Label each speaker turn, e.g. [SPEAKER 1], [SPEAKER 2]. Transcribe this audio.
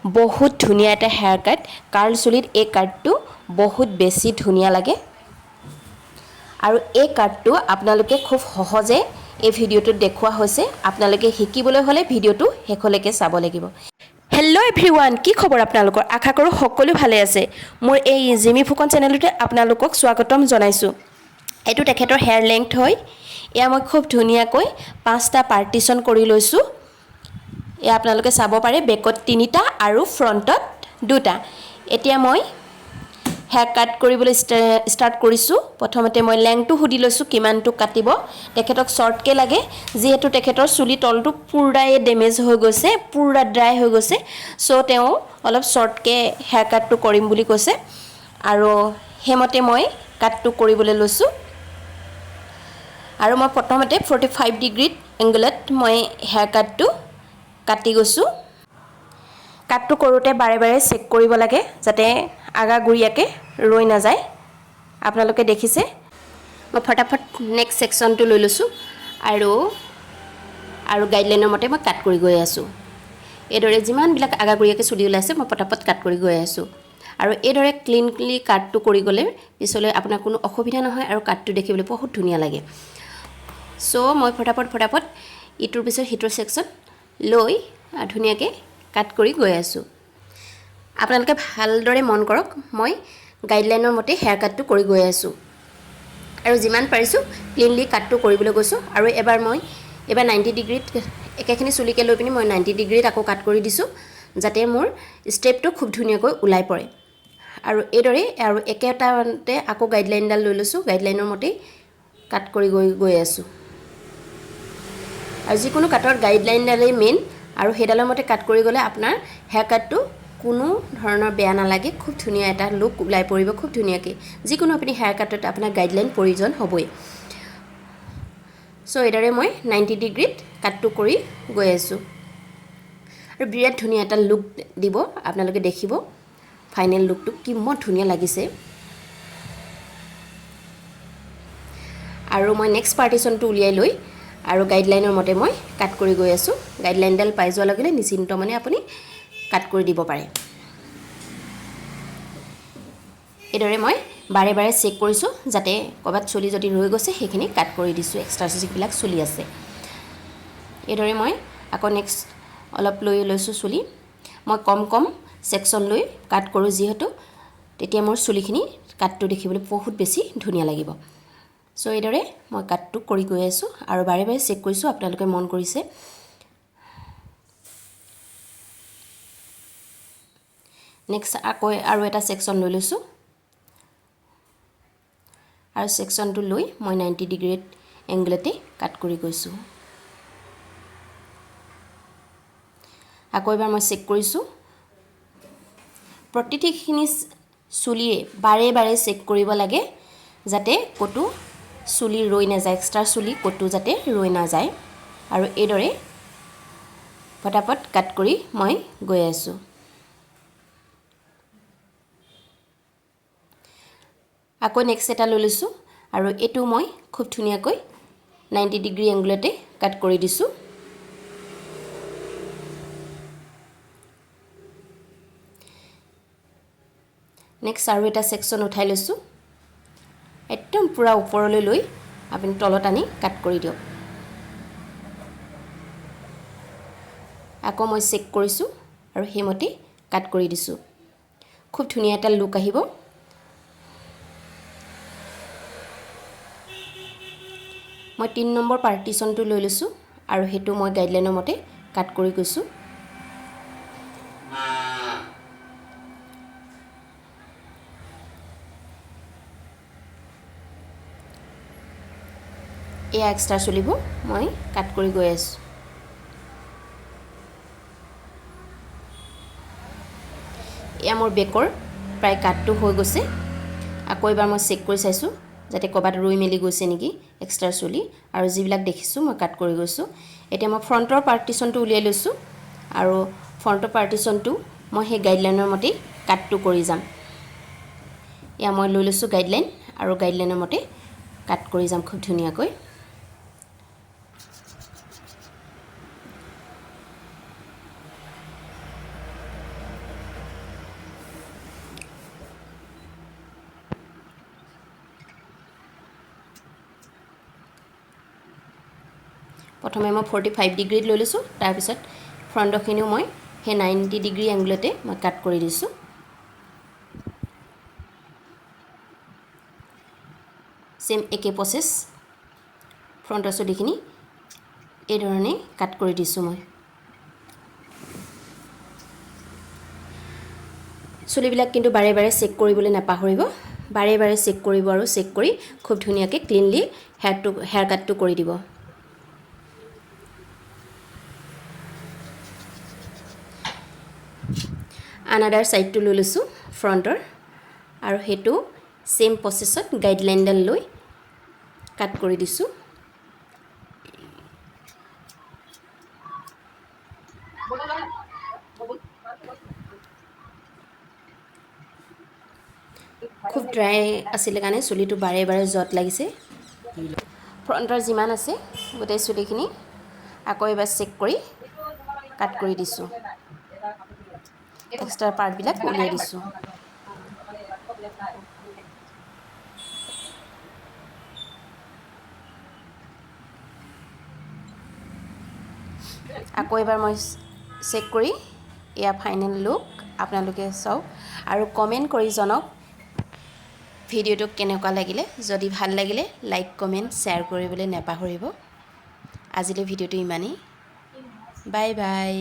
[SPEAKER 1] বহুত ধুনীয়া এটা হেয়াৰ কাট কাৰ্ল চুলিত এই কাটটো বহুত বেছি ধুনীয়া লাগে আৰু এই কাটটো আপোনালোকে খুব সহজে এই ভিডিঅ'টোত দেখুওৱা হৈছে আপোনালোকে শিকিবলৈ হ'লে ভিডিঅ'টো শেষলৈকে চাব লাগিব হেল্ল' এভৰিৱান কি খবৰ আপোনালোকৰ আশা কৰোঁ সকলো ভালে আছে মোৰ এই জিমি ফুকন চেনেলটোতে আপোনালোকক স্বাগতম জনাইছোঁ এইটো তেখেতৰ হেয়াৰ লেংথ হয় এয়া মই খুব ধুনীয়াকৈ 5টা পাৰ্টিশ্যন কৰি লৈছোঁ এয়া আপোনালোকে চাব পাৰে বেকত 3টা আৰু ফ্ৰণ্টত 2টা এতিয়া মই হেয়াৰ কাট কৰিবলৈ ষ্টাৰ্ট কৰিছোঁ প্ৰথমতে মই লেংথটো সুধি লৈছোঁ কিমানটো কাটিব তেখেতক শৰ্টকৈ লাগে যিহেতু তেখেতৰ চুলি তলটো পুৰাই ডেমেজ হৈ গৈছে পুৰা ড্ৰাই হৈ গৈছে চ' তেওঁ অলপ শৰ্টকৈ হেয়াৰ কাটটো কৰিম বুলি কৈছে আৰু হেমতে মই কাটটো কৰিবলৈ লৈছোঁ আৰু মই প্ৰথমতে 45 ডিগ্ৰীত এংগলত মই হেয়াৰ কাটটো কাটি গৈছোঁ কাটটো কৰোঁতে বাৰে বাৰে চেক কৰিব লাগে যাতে আগাগুৰিয়াকৈ ৰৈ নাযায় আপোনালোকে দেখিছে মই ফটাফট নেক্সট সেকশনটো লৈ লৈছোঁ আৰু গাইডলাইনৰ মতে মই কাট কৰি গৈ আছোঁ এইদৰে যিমানবিলাক আগাগুৰিয়াকৈ চুলি ওলাইছে মই ফটাফট কাট কৰি গৈ আছোঁ আৰু এইদৰে ক্লিনলি কাটটো কৰি গ'লে পিছলৈ আপোনাৰ কোনো অসুবিধা নহয় আৰু কাটটো দেখিবলৈ বহুত ধুনীয়া লাগে চ' মই ফটাফট ইটোৰ পিছত সিটোৰ সেকশন লৈ ধুনীয়াকৈ কাট কৰি গৈ আছোঁ আপোনালোকে ভালদৰে মন কৰক মই গাইডলাইনৰ মতে হেয়াৰ কাটটো কৰি গৈ আছোঁ আৰু যিমান পাৰিছোঁ ক্লিনলি কাটটো কৰিবলৈ গৈছোঁ আৰু এবাৰ 90 ডিগ্ৰীত একেখিনি চুলিকে লৈ পিনি মই 90 ডিগ্ৰীত আকৌ কাট কৰি দিছোঁ যাতে মোৰ ষ্টেপটো খুব ধুনীয়াকৈ ওলাই পৰে আৰু এইদৰে আৰু একেটাতে আকৌ গাইডলাইনডাল লৈ লৈছোঁ গাইডলাইনৰ মতে কাট কৰি গৈ আছোঁ আৰু যিকোনো কাটৰ গাইডলাইনডালেই মেইন আৰু সেইডালৰ মতে কাট কৰি গ'লে আপোনাৰ হেয়াৰ কাটটো কোনো ধৰণৰ বেয়া নালাগে খুব ধুনীয়া এটা লুক ওলাই পৰিব খুব ধুনীয়াকৈ যিকোনো আপুনি হেয়াৰ কাটত আপোনাৰ গাইডলাইন প্ৰয়োজন হ'বই চ' এইদৰে মই 90 ডিগ্ৰীত কাটটো কৰি গৈ আছোঁ আৰু বিৰাট ধুনীয়া এটা লুক দিব আপোনালোকে দেখিব ফাইনেল লুকটো কিমান ধুনীয়া লাগিছে আৰু মই নেক্সট পাৰ্টিশ্যনটো উলিয়াই লৈ আৰু গাইডলাইনৰ মতে মই কাট কৰি গৈ আছোঁ গাইডলাইনডাল পাই যোৱাৰ লগে লগে নিশ্চিন্ত মানে আপুনি কাট কৰি দিব পাৰে এইদৰে মই বাৰে বাৰে চেক কৰিছোঁ যাতে ক'ৰবাত চুলি যদি ৰৈ গৈছে সেইখিনি কাট কৰি দিছোঁ এক্সট্ৰা যিবিলাক চুলি আছে এইদৰে মই আকৌ নেক্সট অলপ লৈ লৈছোঁ চুলি মই কম সেকশন লৈ কাট কৰোঁ যিহেতু তেতিয়া মোৰ চুলিখিনি কাটটো দেখিবলৈ বহুত বেছি ধুনীয়া লাগিব চ' এইদৰে মই কাটটো কৰি গৈ আছোঁ আৰু বাৰে বাৰে চেক কৰিছোঁ আপোনালোকে মন কৰিছে নেক্সট আকৌ আৰু এটা সেকশন লৈ লৈছোঁ আৰু সেকশনটো লৈ মই 90 ডিগ্ৰীত এংগলতে কাট কৰি গৈছোঁ আকৌ এবাৰ মই চেক কৰিছোঁ প্ৰতিটিখিনি চুলিয়ে বাৰে বাৰে চেক কৰিব লাগে যাতে ক'তো চুলি ৰৈ নাযায় এক্সট্ৰা চুলি ক'তো যাতে ৰৈ নাযায় আৰু এইদৰে ফটাফট কাট কৰি মই গৈ আছোঁ আকৌ নেক্সট এটা লৈ লৈছোঁ আৰু এইটো মই খুব ধুনীয়াকৈ 90 ডিগ্ৰী এংগলতে কাট কৰি দিছোঁ নেক্সট আৰু এটা সেকশন উঠাই লৈছোঁ একদম পুৰা ওপৰলৈ লৈ আপুনি তলত আনি কাট কৰি দিয়ক আকৌ মই চেক কৰিছোঁ আৰু সেইমতে কাট কৰি দিছোঁ খুব ধুনীয়া এটা লুক আহিব মই 3 নম্বৰ পাৰ্টিশ্যনটো লৈ লৈছোঁ আৰু সেইটো মই গাইডলাইনৰ মতে কাট কৰি গৈছোঁ এয়া এক্সট্ৰা চুলিবোৰ মই কাট কৰি গৈ আছোঁ এয়া মোৰ বেকৰ প্ৰায় কাটটো হৈ গৈছে আকৌ এবাৰ মই চেক কৰি চাইছোঁ যাতে ক'ৰবাত ৰৈ মেলি গৈছে নেকি এক্সট্ৰা চুলি আৰু যিবিলাক দেখিছোঁ মই কাট কৰি গৈছোঁ এতিয়া মই ফ্ৰণ্টৰ পাৰ্টিশ্যনটো উলিয়াই লৈছোঁ আৰু ফ্ৰণ্টৰ পাৰ্টিশ্যনটো মই সেই গাইডলাইনৰ মতে কাটটো কৰি যাম এয়া মই লৈ লৈছোঁ গাইডলাইন আৰু গাইডলাইনৰ মতে কাট কৰি যাম খুব ধুনীয়াকৈ প্ৰথমে মই 45 ডিগ্ৰীত লৈ লৈছোঁ তাৰপিছত ফ্ৰণ্টৰখিনিও মই সেই 90 ডিগ্ৰী এংগলতে মই কাট কৰি দিছোঁ সেম একে প্ৰসেস ফ্ৰণ্টৰ চুলিখিনি এই ধৰণে কাট কৰি দিছোঁ মই চুলিবিলাক কিন্তু বাৰে বাৰে চেক কৰিবলৈ নাপাহৰিব বাৰে বাৰে চেক কৰিব আৰু চেক কৰি খুব ধুনীয়াকৈ ক্লিনলি হেয়াৰ কাটটো কৰি দিব আনাদাৰ সাইডটো লৈ লৈছোঁ ফ্ৰণ্টৰ আৰু হেতু সেম প্ৰসেছত গাইডলাইনডাল লৈ কাট কৰি দিছোঁ খুব ড্ৰাই আছিল কাৰণে চুলিটো বাৰে বাৰে জট লাগিছে ফ্ৰণ্টৰ যিমান আছে গোটেই চুলিখিনি আকৌ এবাৰ চেক কৰি কাট কৰি দিছোঁ এক্সট্ৰা পাৰ্টবিলাক উলিয়াই দিছোঁ আকৌ এবাৰ মই চেক কৰি এয়া ফাইনেল লুক আপোনালোকে চাওক আৰু কমেণ্ট কৰি জনাওক ভিডিঅ'টো কেনেকুৱা লাগিলে যদি ভাল লাগিলে লাইক কমেণ্ট শ্বেয়াৰ কৰিবলৈ নাপাহৰিব আজিলৈ ভিডিঅ'টো ইমানেই বাই বাই